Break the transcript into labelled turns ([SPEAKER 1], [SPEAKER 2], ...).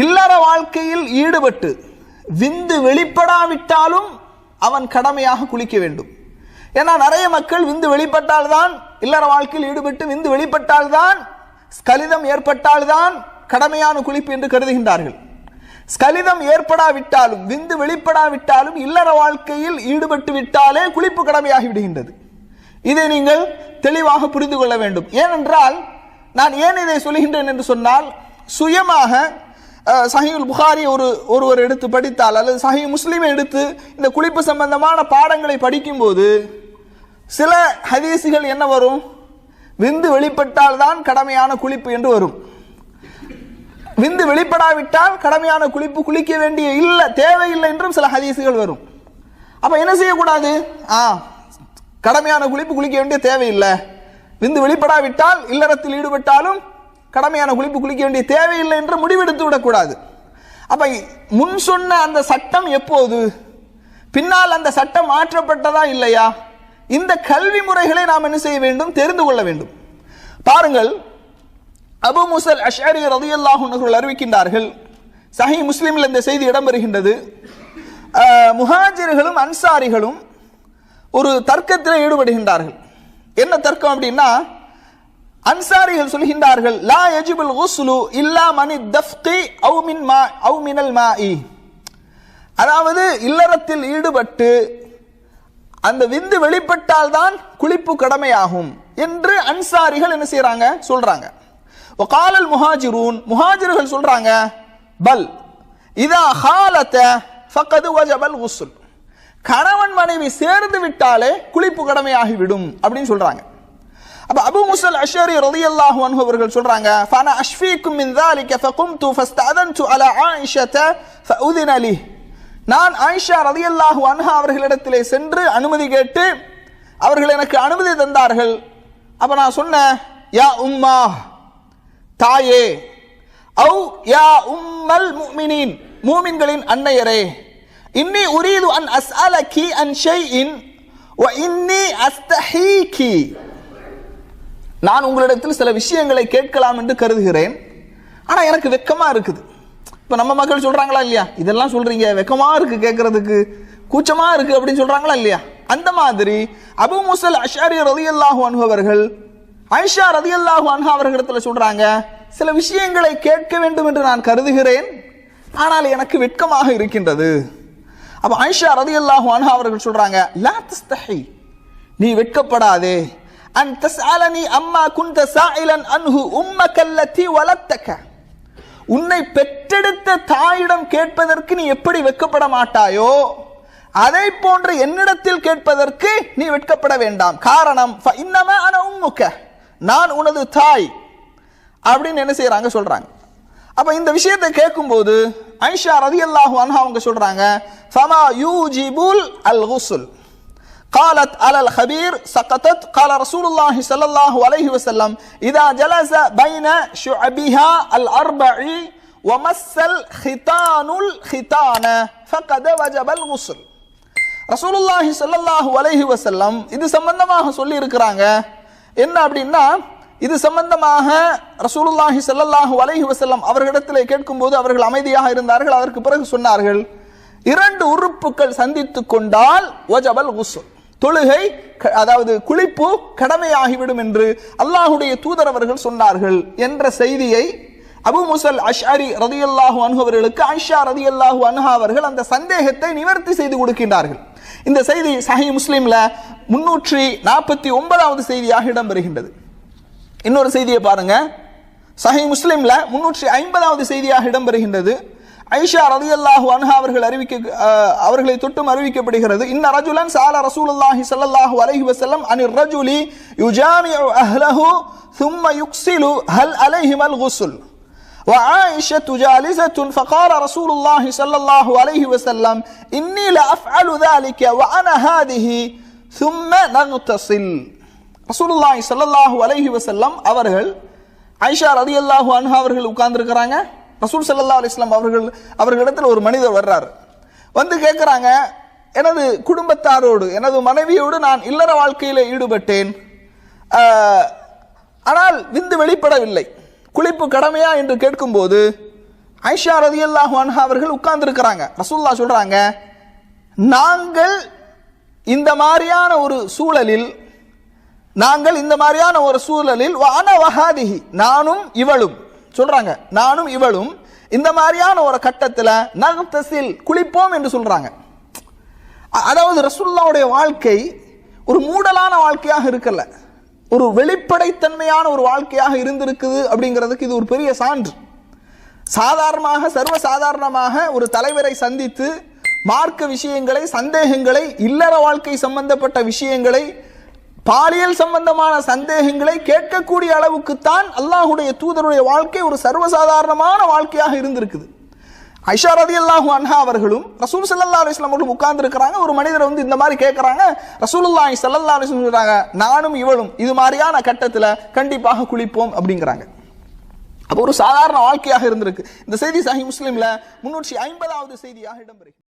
[SPEAKER 1] இல்லற வாழ்க்கையில் ஈடுபட்டு விந்து வெளிப்படாவிட்டாலும் அவன் கடமையாக குளிக்க வேண்டும். ஏன்னா நிறைய மக்கள் விந்து வெளிப்பட்டால்தான், இல்லற வாழ்க்கையில் ஈடுபட்டு விந்து வெளிப்பட்டால்தான், ஸ்கலிதம் ஏற்பட்டால்தான் கடமையான குளிப்பு என்று கருதுகின்றார்கள். ஸ்கலிதம் ஏற்படாவிட்டாலும் விந்து வெளிப்படாவிட்டாலும் இல்லற வாழ்க்கையில் ஈடுபட்டு விட்டாலே குளிப்பு கடமையாகி விடுகின்றது. இதை நீங்கள் தெளிவாக புரிந்து கொள்ள வேண்டும். ஏனென்றால் நான் ஏன் இதை சொல்கின்றேன் என்று சொன்னால், சுயமாக சஹீஹுல் புகாரி ஒருவர் எடுத்து படித்தால் அல்லது சஹீஹ் முஸ்லிமை எடுத்து இந்த குளிப்பு சம்பந்தமான பாடங்களை படிக்கும்போது சில ஹதீசுகள் என்ன வரும், விந்து வெளிப்பட்டால் தான் கடமையான குளிப்பு என்று வரும். விந்து வெளிப்படாவிட்டால் கடமையான குளிப்பு குளிக்க வேண்டிய தேவையில்லை என்றும் சில ஹதீசுகள் வரும். அப்ப என்ன செய்யக்கூடாது, கடமையான குளிப்பு குளிக்க வேண்டிய தேவையில்லை, விந்து வெளிப்படாவிட்டால் இல்லறத்தில் ஈடுபட்டாலும் கடமையான குளிப்பு குளிக்க வேண்டிய தேவையில்லை என்று முடிவெடுத்து விடக்கூடாது. அப்ப முன் சொன்ன அந்த சட்டம் எப்போது, பின்னால் அந்த சட்டம் மாற்றப்பட்டதா இல்லையா, இந்த கல்வி முறைகளை நாம் என்ன செய்ய வேண்டும், தெரிந்து கொள்ள வேண்டும். பாருங்கள், அபு மூஸா அஷ்அரி ரலியல்லாஹு அன்ஹு அறிவிக்கின்றார்கள், சஹீஹ் முஸ்லிமில் இந்த செய்தி இடம்பெறுகின்றது. முஹாஜிர்களும் அன்சாரிகளும் ஒரு தர்க்கத்தில் ஈடுபடுகின்றார்கள். என்ன தர்க்கம் அப்படின்னா, அன்சாரிகள் சொல்கின்றார்கள், லா யஜிபுல் குஸ்லு இல்லா மனி தஃப்கி அவ் மினல் மாஇ, அதாவது இல்லறத்தில் ஈடுபட்டு அந்த விந்து வெளிப்பட்டால் தான் குளிப்பு கடமையாகும் என்று அன்சாரிகள் என்ன செய்யறாங்க, சொல்றாங்க. வகாலல் முஹாஜிரூன், முஹாஜிர்கள் சொல்றாங்க, பல் இதா ஹாலத ஃபகது வஜபல் குஸ்ல், கணவன் மனைவி சேர்ந்து விட்டாலே குளிப்பு கடமையாகிவிடும் அப்படின்னு சொல்றாங்க. அப்ப அபு மூஸா அஷ்அரி ரலியல்லாஹு அன்ஹு அவர்கள் சொல்றாங்க, ஃபஅனா அஷ்ஃபீக்கும் மின் ذلك فقمت فاستأذنت على عائشة فأذن لي, நான் ஆயிஷா ரலியல்லாஹு அன்ஹா அவர்களிடத்திலே சென்று அனுமதி கேட்டு அவர்கள் எனக்கு அனுமதி தந்தார்கள். அப்ப நான் சொன்னேன், யா உம்மா, தாயே, அவ் யா உம்மல் முஃமினீன், மூமின்களின் அன்னையரே, இன்னி உரீது அன் அஸ்அலகி அன் ஷைஇன் வ இன்னி அஸ்தஹீகி, நான் உங்களிடத்தில் சில விஷயங்களை கேட்கலாம் என்று கருதுகிறேன், ஆனா எனக்கு வெக்கமா இருக்குது. இப்ப நம்ம மக்கள் சொல்றாங்களா இல்லையா, இதெல்லாம் சொல்றீங்க, வெக்கமா இருக்கு கேட்கறதுக்கு, கூச்சமா இருக்கு அப்படின்னு சொல்றாங்களா இல்லையா, அந்த மாதிரி அபு மூஸா அஷ்அரி ரலியல்லாஹு அன்ஹு அவர்கள் ஆயிஷா ரலியல்லாஹு அன்ஹா அவர்களிடத்துல சொல்றாங்க, சில விஷயங்களை கேட்க வேண்டும் என்று நான் கருதுகிறேன், ஆனால் எனக்கு வெட்கமாக இருக்கின்றது. அப்ப ஆயிஷா ரலியல்லாஹு அன்ஹா அவர்கள் சொல்றாங்க, லா தஸ்தஹி, நீ வெட்கப்படாதே, அன் தஸ்அலனி அம்மா குன்த சாயிலன் அன்ஹு உம்மக அல்லதி வலத்தக, உன்னை பெற்றெடுத்த தாயிடம் கேட்பதற்கு நீ எப்படி வெட்கப்பட மாட்டாயோ அதை போன்று என்னிடத்தில் கேட்பதற்கு நீ வெட்கப்பட வேண்டாம். காரணம், ஃபஇன்னமா அன உம்முக, நான் உனது தாய் அப்படின்னு என்ன செய்யறாங்க, சொல்றாங்க. அப்ப இந்த விஷயத்தை கேட்கும்போது ஆயிஷா ரலியல்லாஹு அன்ஹா அவங்க சொல்றாங்க, ஃபமா யூஜிபுல் அல் குஸ்ல் قالت على الخبير سقطت قال رسول الله صلى الله عليه وسلم إذا جلس بين شعبها الأربع ومس الختان الختان فقد وجب الغسل. رسول الله صلى الله عليه وسلم இது சம்பந்தமாக சொல்லி இருக்கிறாங்க. என்ன அப்படின்னா, இது சம்பந்தமாக ரசூலுல்லாஹி ஸல்லல்லாஹு அலைஹி வஸல்லம் அவர்களிடத்திலே கேட்கும்போது அவர்கள் அமைதியாக இருந்தார்கள். அதற்கு பிறகு சொன்னார்கள், இரண்டு உறுப்புகள் சந்தித்துக் கொண்டால் வஜபல் குஸ்ல், தொழுகை அதாவது குளிப்பு கடமையாகிவிடும் என்று அல்லாஹ்வுடைய தூதர் அவர்கள் சொன்னார்கள் என்ற செய்தியை அபு மூஸா அஷ்அரி ரலியல்லாஹு அன்ஹு அவர்களுக்கு ஆயிஷா ரலியல்லாஹு அன்ஹா அவர்கள் அந்த சந்தேகத்தை நிவர்த்தி செய்து கொடுக்கின்றார்கள். இந்த செய்தி சஹீஹ் முஸ்லிம்ல 349வது செய்தியாக இடம்பெறுகின்றது. இன்னொரு செய்தியை பாருங்க, சஹீஹ் முஸ்லிம்ல 350வது செய்தியாக இடம்பெறுகின்றது. ஆயிஷா ரலியல்லாஹு அன்ஹா அவர்களை தொட்டும் அறிவிக்கப்படுகிறது, இன்ன ரஜுலன் ஸஅல ரசூலுல்லாஹி ஸல்லல்லாஹு அலைஹி வஸல்லம் அனிர் ரஜுலி யுஜாமிஉ அஹ்லஹு ثم يغسل هل عليهم الغسل وعائشة جالسة فقال رسول الله صلى الله عليه وسلم إني لأفعل ذلك وأنا هذه ثم نغتسل. ரசூலுல்லாஹி ஸல்லல்லாஹு அலைஹி வஸல்லம் அவர்கள் ஆயிஷா ரலியல்லாஹு அன்ஹா அவர்கள் உட்கார்ந்திருக்கிறாங்க. ரசூல் ஸல்லல்லாஹு அலைஹி வஸல்லம் அவர்களிடத்தில் ஒரு மனிதர் வர்றார். வந்து கேட்கிறாங்க, எனது குடும்பத்தாரோடு எனது மனைவியோடு நான் இல்லற வாழ்க்கையில ஈடுபட்டேன், ஆனால் விந்து வெளிப்படவில்லை, குளிப்பு கடமையா என்று கேட்கும்போது ஆயிஷா ரலியல்லாஹு அன்ஹா அவர்கள் உட்கார்ந்து இருக்கிறாங்க. ரசூலுல்லாஹ் சொல்றாங்க, நாங்கள் இந்த மாதிரியான ஒரு சூழலில் வான வஹாதிஹி, நானும் இவளும் சொல்றாங்க, நானும் இவளும் இந்த மாதிரியான ஒரு கட்டத்தில் நக்தசில், குளிப்போம் என்று சொல்றாங்க. அதாவது ரசூலுல்லாஹ்வுடைய வாழ்க்கை ஒரு மூடலான வாழ்க்கையாக இருக்கல, ஒரு வெளிப்படைத்தன்மையான ஒரு வாழ்க்கையாக இருந்திருக்குது அப்படிங்கிறதுக்கு இது ஒரு பெரிய சான்று. சர்வசாதாரணமாக ஒரு தலைவரை சந்தித்து மார்க்க விஷயங்களை, சந்தேகங்களை, இல்லற வாழ்க்கை சம்பந்தப்பட்ட விஷயங்களை, பாலியல் சம்பந்தமான சந்தேகங்களை கேட்கக்கூடிய அளவுக்குத்தான் அல்லாஹ்வுடைய தூதருடைய வாழ்க்கை ஒரு சர்வசாதாரணமான வாழ்க்கையாக இருந்திருக்குது. ஆயிஷா ரலியல்லாஹு அன்ஹா அவர்களும் ரசூல் ஸல்லல்லாஹு அலைஹி வஸல்லம் அவர்களும் உட்கார்ந்து இருக்கிறாங்க. ஒரு மனிதர் வந்து இந்த மாதிரி கேட்கறாங்க. ரசூலுல்லாஹி ஸல்லல்லாஹு அலைஹி வஸல்லம் சொல்றாங்க, நானும் இவளும் இது மாதிரியான கட்டத்தில் கண்டிப்பாக குளிப்போம் அப்படிங்கிறாங்க. அப்போ ஒரு சாதாரண வாழ்க்கையாக இருந்திருக்கு. இந்த செய்தி சஹீஹ் முஸ்லிம்ல 350வது செய்தியாக இடம்பெறுகிறது.